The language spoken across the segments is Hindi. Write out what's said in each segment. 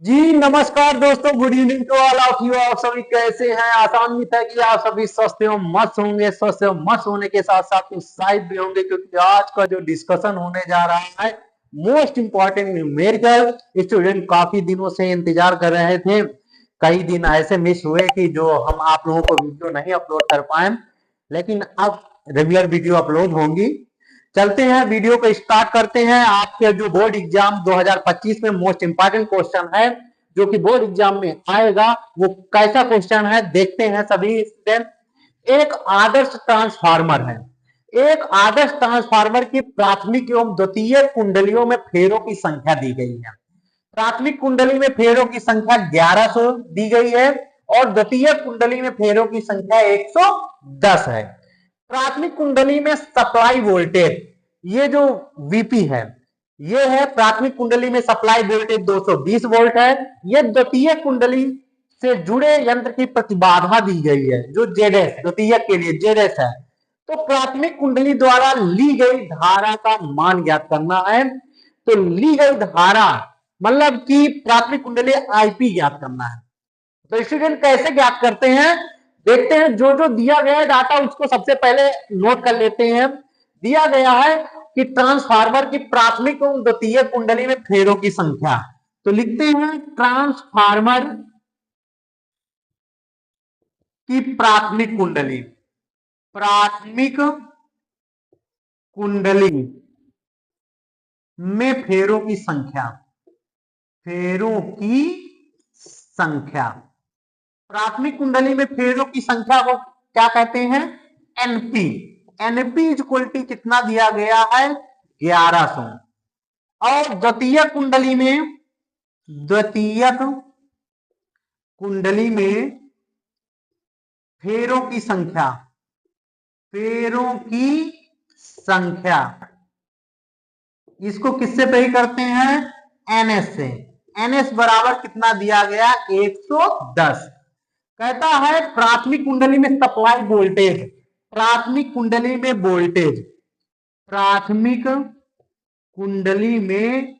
जी नमस्कार दोस्तों, good evening to all of you. आप सभी कैसे हैं? आशा उम्मीद है कि आप सभी स्वस्थ एवं मस्त होंगे। स्वस्थ एवं मस्त होने के साथ साथ उत्साहित भी होंगे, क्योंकि आज का जो डिस्कशन होने जा रहा है मोस्ट इंपॉर्टेंट न्यूमेरिकल। स्टूडेंट काफी दिनों से इंतजार कर रहे थे। कई दिन ऐसे मिस हुए कि जो हम आप लोगों को वीडियो नहीं अपलोड कर पाए, लेकिन अब रेगुलर वीडियो अपलोड होंगी। चलते हैं, वीडियो को स्टार्ट करते हैं। आपके जो बोर्ड एग्जाम 2025 में मोस्ट इंपॉर्टेंट क्वेश्चन है जो कि बोर्ड एग्जाम में आएगा, वो कैसा क्वेश्चन है देखते हैं सभी स्टूडेंट। एक आदर्श ट्रांसफार्मर है। एक आदर्श ट्रांसफार्मर की प्राथमिक एवं द्वितीय कुंडलियों में फेरों की संख्या दी गई है। प्राथमिक कुंडली में फेरों की संख्या 1100 दी गई है और द्वितीय कुंडली में फेरों की संख्या 110 है। प्राथमिक कुंडली में सप्लाई वोल्टेज, ये जो वीपी है, ये है प्राथमिक कुंडली में सप्लाई वोल्टेज 220 वोल्ट है। ये द्वितीय कुंडली से जुड़े यंत्र की प्रतिबाधा दी गई है, जो जेडएस, द्वितीय के लिए जेडएस है। तो प्राथमिक कुंडली द्वारा ली गई धारा का मान ज्ञात करना है। तो ली गई धारा मतलब कि प्राथमिक कुंडली आईपी ज्ञात करना है। तो स्टूडेंट कैसे ज्ञात करते हैं देखते हैं। जो जो दिया गया है डाटा उसको सबसे पहले नोट कर लेते हैं। दिया गया है कि ट्रांसफार्मर की प्राथमिक और द्वितीय कुंडली में फेरों की संख्या। तो लिखते हैं ट्रांसफार्मर की प्राथमिक कुंडली, प्राथमिक कुंडली में फेरों की संख्या, फेरों की संख्या। प्राथमिक कुंडली में फेरों की संख्या को क्या कहते हैं? एनपी। एनपी इक्वल टू कितना दिया गया है? 1100। और द्वितीय कुंडली में, द्वितीयक कुंडली में फेरों की संख्या, फेरों की संख्या, इसको किससे पे करते हैं? एनएस से। एनएस बराबर कितना दिया गया? 110। कहता है प्राथमिक कुंडली में सप्लाई वोल्टेज, प्राथमिक कुंडली में वोल्टेज, प्राथमिक कुंडली में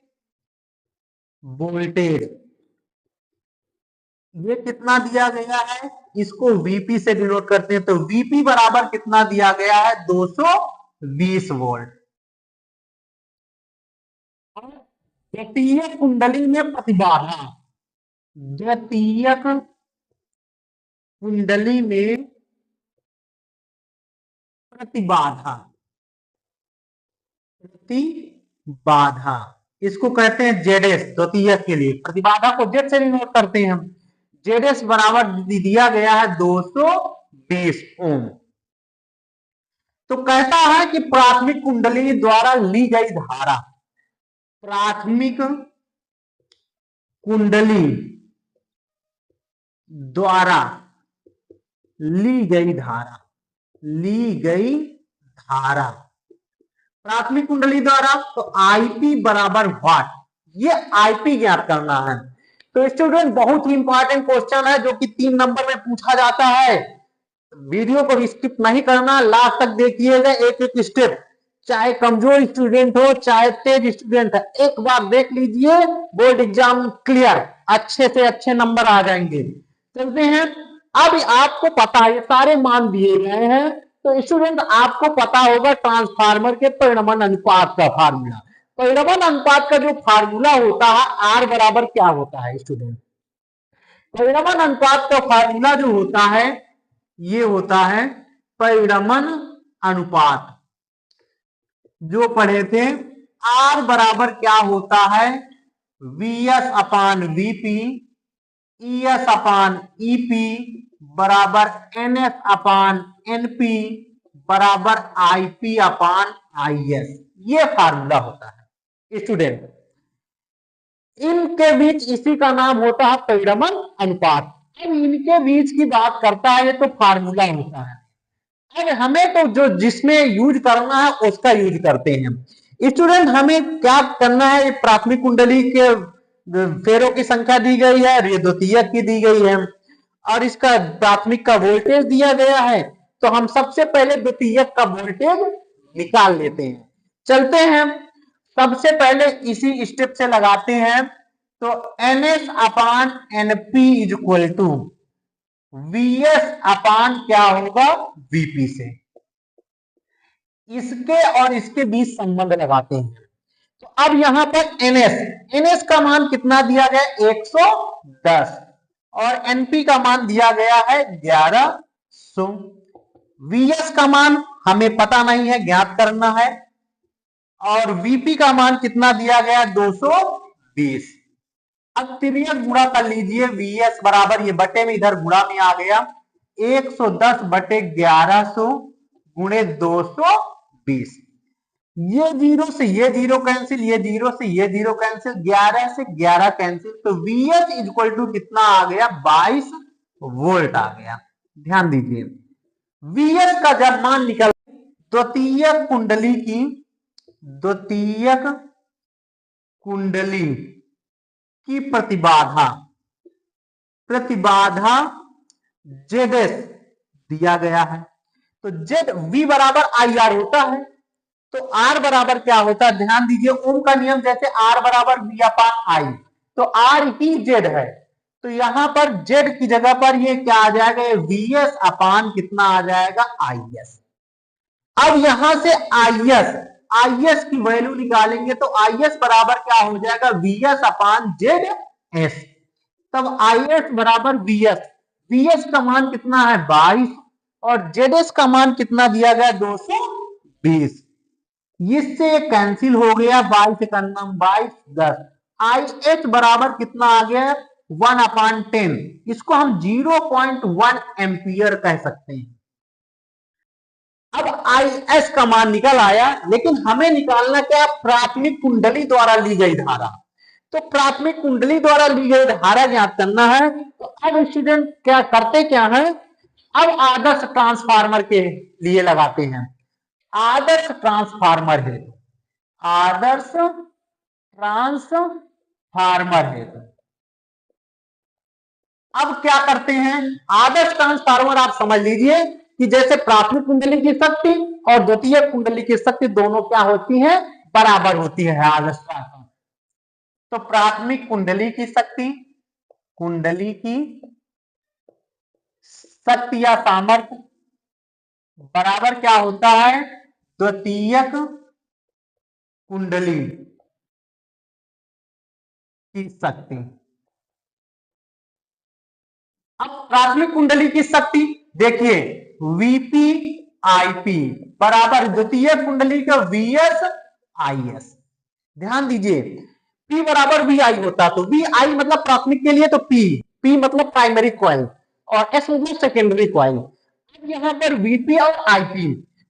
वोल्टेज ये कितना दिया गया है? इसको वीपी से डिनोट करते हैं। तो वीपी बराबर कितना दिया गया है? 220 वोल्ट। द्वितीय कुंडली में प्रतिबाधा, द्वितीयक कुंडली में प्रतिबाधा, प्रतिबाधा इसको कहते हैं जेडएस। द्वितीय के लिए प्रतिबाधा को जेड से डिनोट करते हैं हम। जेडएस बराबर दिया गया है 220 ओम। तो कहता है कि प्राथमिक कुंडली द्वारा ली गई धारा, प्राथमिक कुंडली द्वारा ली गई धारा, ली गई धारा प्राथमिक कुंडली द्वारा, तो आईपी बराबर व्हाट, ये आईपी ज्ञात करना है। तो स्टूडेंट बहुत ही इंपॉर्टेंट क्वेश्चन है जो कि 3 नंबर में पूछा जाता है। वीडियो को स्किप नहीं करना, लास्ट तक देखिएगा एक एक स्टेप। चाहे कमजोर स्टूडेंट हो चाहे तेज स्टूडेंट है, एक बार देख लीजिए, बोर्ड एग्जाम क्लियर, अच्छे से अच्छे नंबर आ जाएंगे। चलते हैं। अब आपको पता है ये सारे मान दिए गए हैं, तो स्टूडेंट आपको पता होगा ट्रांसफार्मर के परिणमन अनुपात का फार्मूला। परिणमन अनुपात का जो फार्मूला होता है, आर बराबर क्या होता है स्टूडेंट? परिणमन अनुपात का फार्मूला जो होता है, ये होता है परिणमन अनुपात, जो पढ़े थे। आर बराबर क्या होता है? वीएस अपान वीपी, ईएस अपान ईपी बराबर एनएस अपान एनपी बराबर आईपी अपान आईएस। ये फार्मूला होता है स्टूडेंट। इनके बीच इसी का नाम होता है परिणमन अनुपात। अब इनके बीच की बात करता है तो फार्मूला होता है। अब हमें तो जो जिसमें यूज करना है उसका यूज करते हैं। स्टूडेंट हमें क्या करना है? प्राथमिक कुंडली के फेरों की संख्या दी गई है, ये द्वितीय की दी गई है, और इसका प्राथमिक का वोल्टेज दिया गया है। तो हम सबसे पहले द्वितीय का वोल्टेज निकाल लेते हैं। चलते हैं, सबसे पहले इसी स्टेप से लगाते हैं। तो NS upon NP is equal to VS upon क्या होगा VP से। इसके और इसके बीच संबंध लगाते हैं। तो अब यहां पर NS का मान कितना दिया गया 110 और NP का मान दिया गया है 1100। VS का मान हमें पता नहीं है, ज्ञात करना है। और VP का मान कितना दिया गया 220। अब तिर्यक गुणा कर लीजिए। VS बराबर ये बटे में इधर गुणा में आ गया 110 बटे 1100 गुणे 220। ये जीरो से ये जीरो कैंसिल, ये जीरो से ये जीरो कैंसिल, 11 से 11 कैंसिल। तो VS इज इक्वल टू कितना आ गया 22 वोल्ट आ गया। ध्यान दीजिए VS का जब मान निकल द्वितीयक कुंडली की प्रतिबाधा ZS दिया गया है। तो Z V बराबर IR होता है। तो R बराबर क्या होता है, ध्यान दीजिए ओम का नियम जैसे R बराबर V अपान I, तो R ही Z है। तो यहां पर Z की जगह पर ये क्या आ जाएगा VS अपान कितना आ जाएगा IS। अब यहां से IS की वैल्यू निकालेंगे तो IS बराबर क्या हो जाएगा VS अपान ZS। तब IS बराबर VS का मान कितना है 22 और ZS का मान कितना दिया गया 220। इससे कैंसिल हो गया 22 का नाम 22 10। IH बराबर कितना आ गया 1 अपान 10। इसको हम 0.1 एम्पियर कह सकते हैं। अब IS का मान निकल आया, लेकिन हमें निकालना क्या प्राथमिक कुंडली द्वारा ली गई धारा। तो प्राथमिक कुंडली द्वारा ली गई धारा ज्ञात करना है। तो अब स्टूडेंट क्या करते क्या है, अब आदर्श ट्रांसफार्मर के लिए लगाते हैं। आदर्श ट्रांसफार्मर है अब क्या करते हैं, आदर्श ट्रांसफार्मर आप समझ लीजिए कि जैसे प्राथमिक कुंडली की शक्ति और द्वितीय कुंडली की शक्ति दोनों क्या होती है बराबर होती है आदर्श ट्रांसफार्मर। तो प्राथमिक कुंडली की शक्ति या सामर्थ्य बराबर क्या होता है द्वितीयक कुंडली की शक्ति। अब प्राथमिक कुंडली की शक्ति देखिए VP IP बराबर द्वितीय कुंडली का VS IS। ध्यान दीजिए P बराबर VI होता, तो VI मतलब प्राथमिक के लिए तो P मतलब प्राइमरी कॉइल और S मतलब सेकेंडरी कॉइल। अब यहां पर VP और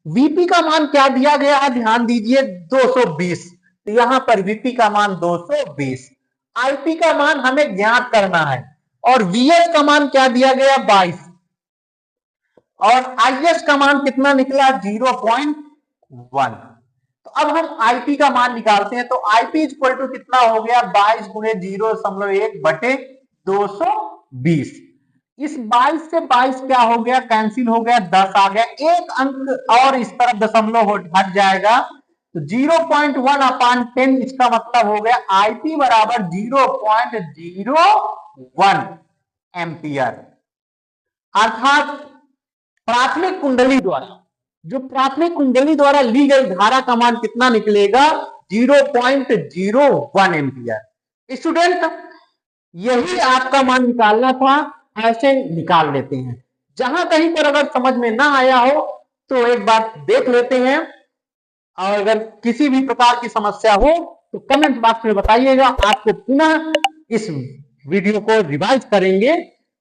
VP का मान क्या दिया गया है, ध्यान दीजिए 220। तो यहां पर VP का मान 220, IP का मान हमें ज्ञात करना है और VS का मान क्या दिया गया 22 और IS का मान कितना निकला 0.1। तो अब हम IP का मान निकालते हैं। तो IP इक्वल टू कितना हो गया 22 गुणे 0.1 बटे 220। इस 22 से 22 क्या हो गया कैंसिल हो गया 10 आ गया, एक अंक और इस तरफ दशमलव हट जाएगा तो 0.1 अपान 10। इसका मतलब हो गया IP बराबर 0.01 एम्पियर। अर्थात प्राथमिक कुंडली द्वारा ली गई धारा का मान कितना निकलेगा 0.01 एम्पियर। स्टूडेंट यही आपका मान निकालना था, ऐसे निकाल लेते हैं। जहां कहीं पर अगर समझ में ना आया हो तो एक बार देख लेते हैं और अगर किसी भी प्रकार की समस्या हो तो कमेंट बॉक्स में बताइएगा, आपको पुनः इस वीडियो को रिवाइज करेंगे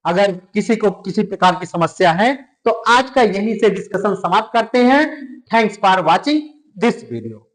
अगर किसी को किसी प्रकार की समस्या है। तो आज का यहीं से डिस्कशन समाप्त करते हैं। Thanks for watching this video.